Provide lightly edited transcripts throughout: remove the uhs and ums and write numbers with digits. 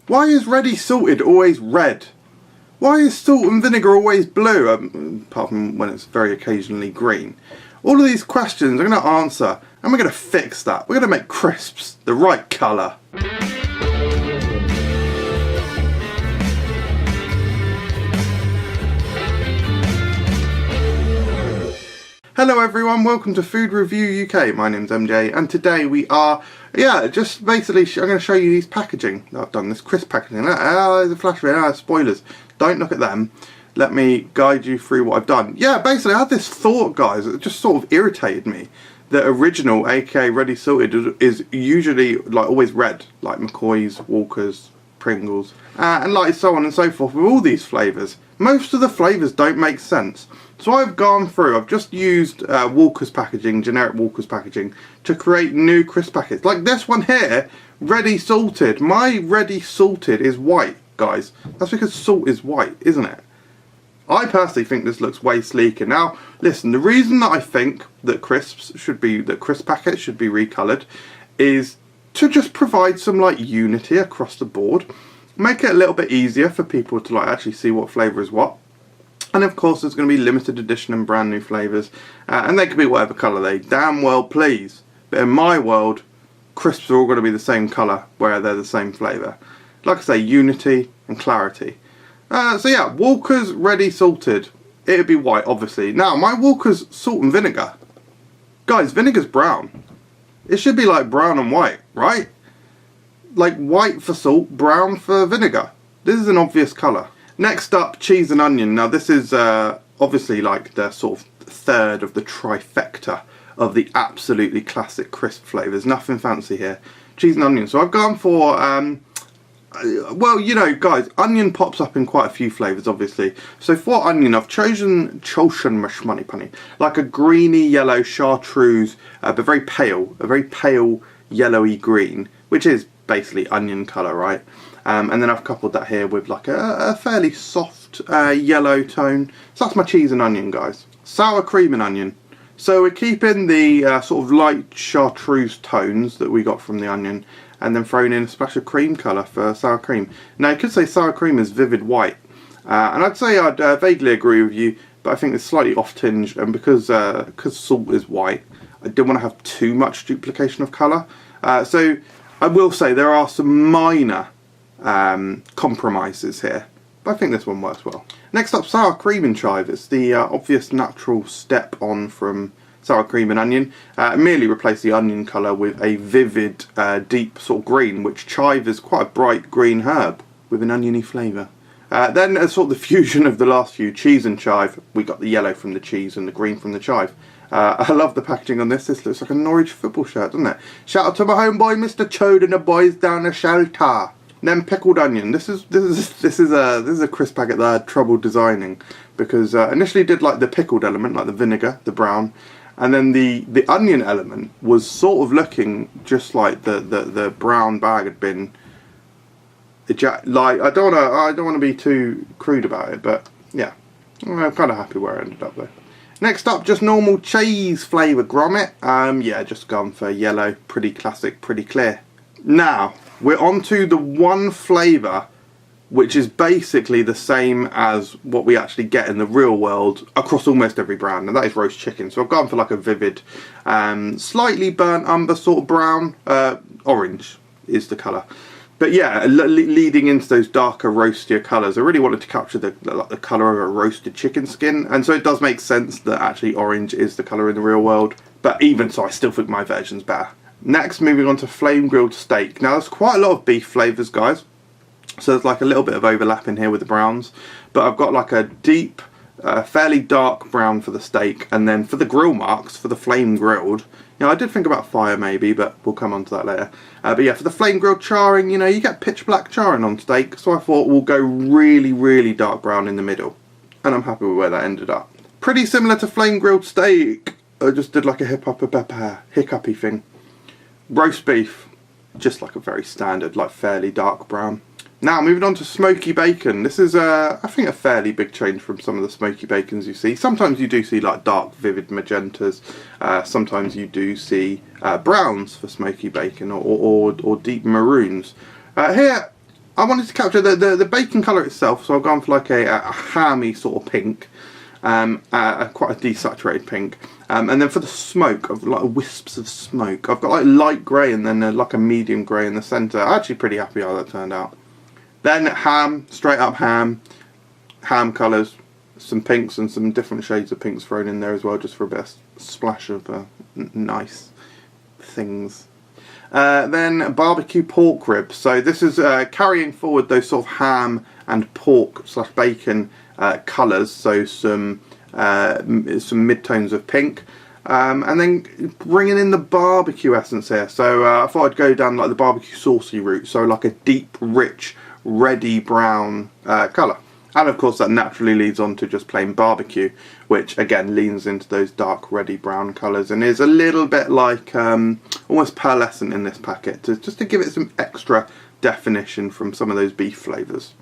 Why is Reddy salted always red? Why is salt and vinegar always blue, apart from when it's very occasionally green? All of these questions I'm going to answer, and we're going to fix that. We're going to make crisps the right colour. Hello everyone, welcome to Food Review UK. My name's MJ, and today we are, just basically I'm going to show you these packaging that I've done, this crisp packaging. There's a flash of it, spoilers. Don't look at them. Let me guide you through what I've done. Yeah, basically I had this thought, guys, it just sort of irritated me. The original, aka Reddy salted, is usually like always red, like McCoy's, Walker's, Pringles, and like so on and so forth with all these flavours. Most of the flavours don't make sense. So I've gone through, I've just used Walker's packaging, generic Walker's packaging, to create new crisp packets. Like this one here, Reddy salted. My Reddy salted is white, guys. That's because salt is white, isn't it? I personally think this looks way sleeker. Now, listen, the reason that I think that crisp packets should be recoloured is to just provide some like unity across the board. Make it a little bit easier for people to like actually see what flavour is what. And of course there's going to be limited edition and brand new flavours, and they can be whatever colour they damn well please. But in my world, crisps are all going to be the same colour where they're the same flavour. Like I say, unity and clarity. So yeah, Walker's Reddy salted. It'd be white, obviously. Now my Walker's salt and vinegar. Guys, vinegar's brown. It should be like brown and white, right? Like white for salt, brown for vinegar. This is an obvious colour. Next up, cheese and onion. Now this is obviously like the sort of third of the trifecta of the absolutely classic crisp flavours. Nothing fancy here. Cheese and onion. So I've gone for, well, you know, guys, onion pops up in quite a few flavours, obviously. So for onion, I've chosen like a greeny yellow chartreuse, but very pale, a very pale yellowy green, which is basically onion colour, right? And then I've coupled that here with like a fairly soft yellow tone. So that's my cheese and onion, guys. Sour cream and onion. So we're keeping the sort of light chartreuse tones that we got from the onion, and then throwing in a splash of cream colour for sour cream. Now you could say sour cream is vivid white, and I'd say I'd vaguely agree with you, but I think it's slightly off tinged, and because salt is white, I didn't want to have too much duplication of colour. So I will say there are some minor compromises here, but I think this one works well. Next up, sour cream and chive. It's the obvious natural step on from sour cream and onion. Merely replace the onion colour with a vivid deep sort of green, which chive is quite a bright green herb with an oniony flavour. Then as sort of the fusion of the last few, cheese and chive, we got the yellow from the cheese and the green from the chive. I love the packaging on this. This looks like a Norwich football shirt, doesn't it? Shout out to my homeboy Mr. Chode and the boys down the shelter. Then pickled onion. This is a crisp packet that I had trouble designing, because initially did like the pickled element, like the vinegar, the brown, and then the onion element was sort of looking just like the brown bag had been. Like I don't want to be too crude about it, but yeah, I'm kind of happy where I ended up though. Next up, just normal cheese flavour grommet. Yeah, just gone for yellow, pretty classic, pretty clear. Now we're on to the one flavour which is basically the same as what we actually get in the real world across almost every brand, and that is roast chicken. So I've gone for like a vivid, slightly burnt umber sort of brown, orange is the colour. But yeah, leading into those darker, roastier colours, I really wanted to capture the colour of a roasted chicken skin, and so it does make sense that actually orange is the colour in the real world. But even so, I still think my version's better. Next, moving on to flame grilled steak. Now there's quite a lot of beef flavours, guys, so there's like a little bit of overlap in here with the browns, but I've got like a deep, fairly dark brown for the steak, and then for the grill marks, for the flame grilled, you know, I did think about fire maybe, but we'll come on to that later. But yeah, for the flame grilled charring, you know, you get pitch black charring on steak, so I thought we'll go really, really dark brown in the middle, and I'm happy with where that ended up. Pretty similar to flame grilled steak, I just did like a hiccupy thing. Roast beef, just like a very standard, like fairly dark brown. Now moving on to smoky bacon. This is I think a fairly big change from some of the smoky bacons you see. Sometimes you do see like dark vivid magentas, sometimes you do see browns for smoky bacon, or deep maroons. Here I wanted to capture the bacon colour itself, so I've gone for like a hammy sort of pink, quite a desaturated pink, and then for the smoke, of like wisps of smoke, I've got like light grey and then like a medium grey in the centre. I'm actually pretty happy how that turned out. Then ham, straight up ham colours, some pinks and some different shades of pinks thrown in there as well, just for a bit of splash of nice things. Then barbecue pork ribs. So this is carrying forward those sort of ham and pork / bacon colours. So some mid-tones of pink, and then bringing in the barbecue essence here. So I thought I'd go down like the barbecue saucy route. So like a deep, rich, reddy brown colour. And of course that naturally leads on to just plain barbecue, which again leans into those dark reddy brown colours and is a little bit like almost pearlescent in this packet, just to give it some extra definition from some of those beef flavours.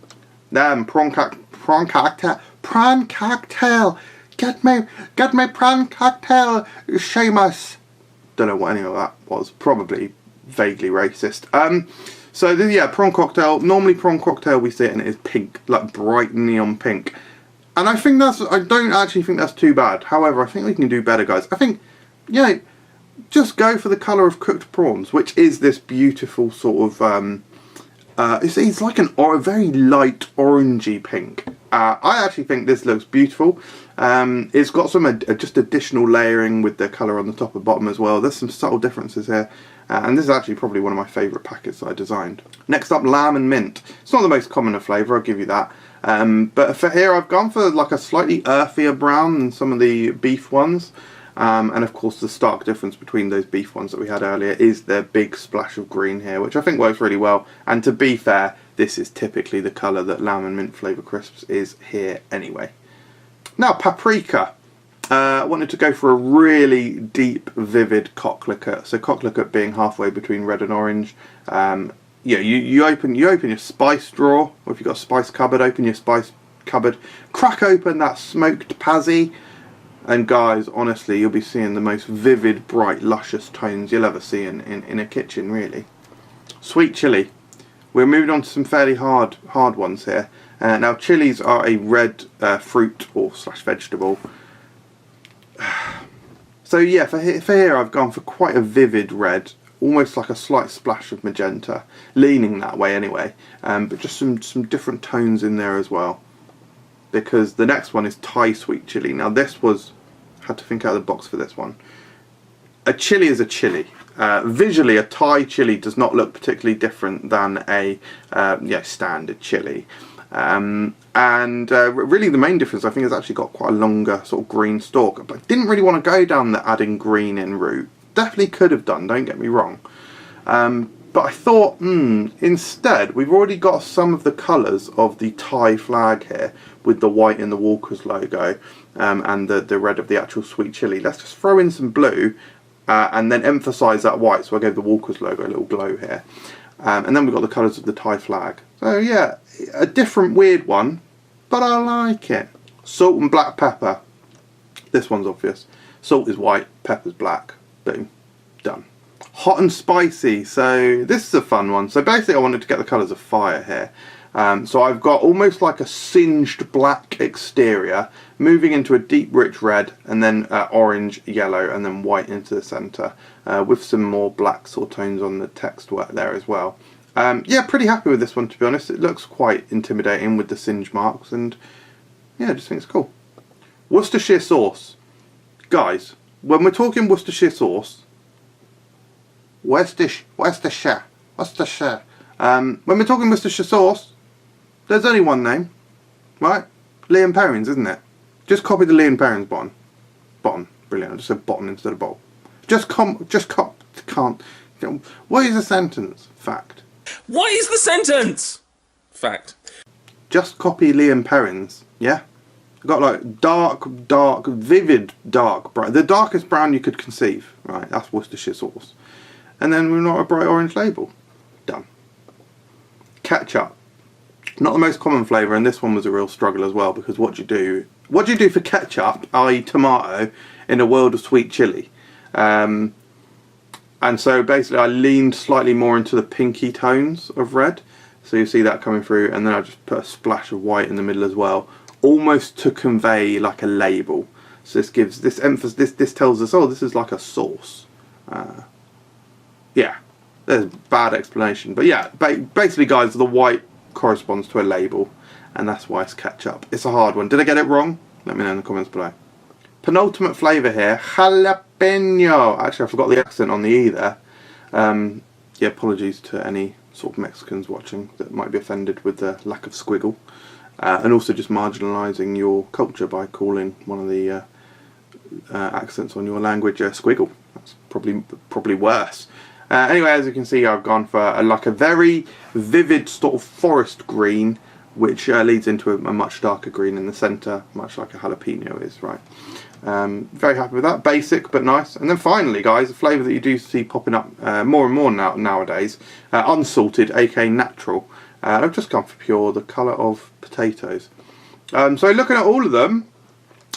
Then prawn cocktail. Get me prawn cocktail, Seamus. Don't know what any of that was. Probably vaguely racist. So yeah, prawn cocktail. Normally prawn cocktail we see it and it is pink, like bright neon pink. And I don't actually think that's too bad. However, I think we can do better, guys. I think, yeah, just go for the colour of cooked prawns, which is this beautiful sort of, it's like a very light orangey pink. I actually think this looks beautiful. It's got some just additional layering with the colour on the top and bottom as well. There's some subtle differences here. And this is actually probably one of my favourite packets that I designed. Next up, lamb and mint. It's not the most common of flavour, I'll give you that. But for here I've gone for like a slightly earthier brown than some of the beef ones. And of course the stark difference between those beef ones that we had earlier is the big splash of green here, which I think works really well. And to be fair, this is typically the colour that lamb and mint flavour crisps is here anyway. Now, paprika. I wanted to go for a really deep, vivid cockliquor. So cockliquor being halfway between red and orange. Yeah, you open your spice drawer, or if you've got a spice cupboard, open your spice cupboard, crack open that smoked pazzy, and guys, honestly, you'll be seeing the most vivid, bright, luscious tones you'll ever see in a kitchen, really. Sweet chilli. We're moving on to some fairly hard ones here. Now, chilies are a red fruit or / vegetable. So yeah, for here I've gone for quite a vivid red, almost like a slight splash of magenta, leaning that way anyway, but just some different tones in there as well, because the next one is Thai sweet chili. Now this had to think out of the box for this one. A chili is a chili. Visually, a Thai chili does not look particularly different than a standard chili. Really the main difference I think has actually got quite a longer sort of green stalk, but I didn't really want to go down the adding green in route. Definitely could have done, don't get me wrong, but I thought instead we've already got some of the colours of the Thai flag here with the white in the Walker's logo and the red of the actual sweet chilli. Let's just throw in some blue and then emphasise that white, so I gave the Walker's logo a little glow here. And then we've got the colours of the Thai flag. So yeah, a different weird one, but I like it. Salt and black pepper. This one's obvious. Salt is white, pepper's black. Boom. Done. Hot and spicy. So this is a fun one. So basically I wanted to get the colours of fire here. So I've got almost like a singed black exterior, moving into a deep rich red, and then orange, yellow, and then white into the centre, with some more black sort of tones on the text work there as well. Yeah, pretty happy with this one, to be honest. It looks quite intimidating with the singe marks, and yeah, I just think it's cool. Worcestershire sauce. Guys, when we're talking Worcestershire sauce, Worcestershire. When we're talking Worcestershire sauce, there's only one name, right? Liam Perrins, isn't it? Just copy the Liam Perrins bottom. Bottom. Brilliant. I just said bottom instead of bowl. Can't. What is a sentence? Fact. What is the sentence? Fact. Just copy Liam Perrins, yeah? I've got like dark, vivid dark brown. The darkest brown you could conceive, right? That's Worcestershire sauce. And then we've got a bright orange label. Done. Ketchup. Not the most common flavour, and this one was a real struggle as well, because what do you do for ketchup, i.e. tomato, in a world of sweet chilli? And so basically I leaned slightly more into the pinky tones of red. So you see that coming through, and then I just put a splash of white in the middle as well, almost to convey like a label. So this gives this emphasis. This tells us, oh, this is like a sauce. Yeah, there's a bad explanation, but yeah, basically, guys, the white corresponds to a label, and that's why it's ketchup. It's a hard one. Did I get it wrong? Let me know in the comments below. Penultimate flavour here, jalapeno. Actually, I forgot the accent on the E there. Yeah, apologies to any sort of Mexicans watching that might be offended with the lack of squiggle. And also just marginalising your culture by calling one of the accents on your language squiggle. That's probably worse. Anyway, as you can see, I've gone for like a very vivid sort of forest green, which leads into a much darker green in the centre, much like a jalapeno is, right? Very happy with that. Basic but nice. And then finally, guys, a flavour that you do see popping up more and more nowadays, unsalted, aka natural. I've just gone for pure, the colour of potatoes. So looking at all of them,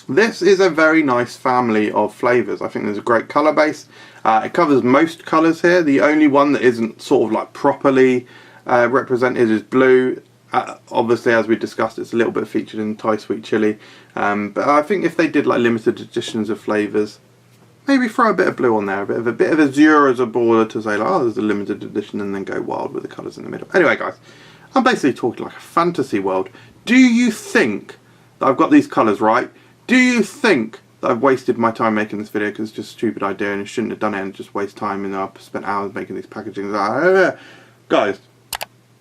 this is a very nice family of flavours. I think there's a great colour base. It covers most colours here. The only one that isn't sort of like properly represented is blue. Obviously, as we discussed, it's a little bit featured in Thai sweet chili. But I think if they did like limited editions of flavours, maybe throw a bit of blue on there, a bit of azure as a border to say like, oh, there's a limited edition, and then go wild with the colours in the middle. Anyway, guys, I'm basically talking like a fantasy world. Do you think that I've got these colours right? Do you think that I've wasted my time making this video because it's just a stupid idea and I shouldn't have done it and just waste time, and I've spent hours making these packaging? Guys,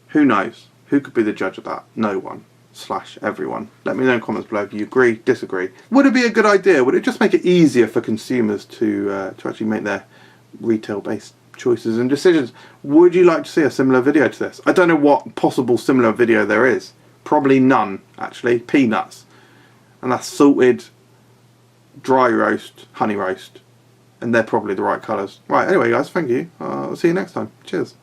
who knows? Who could be the judge of that? No one. / everyone. Let me know in the comments below if you agree, disagree. Would it be a good idea? Would it just make it easier for consumers to actually make their retail-based choices and decisions? Would you like to see a similar video to this? I don't know what possible similar video there is. Probably none, actually. Peanuts. And that's salted, dry roast, honey roast. And they're probably the right colours. Right, anyway, guys, thank you. I'll see you next time. Cheers.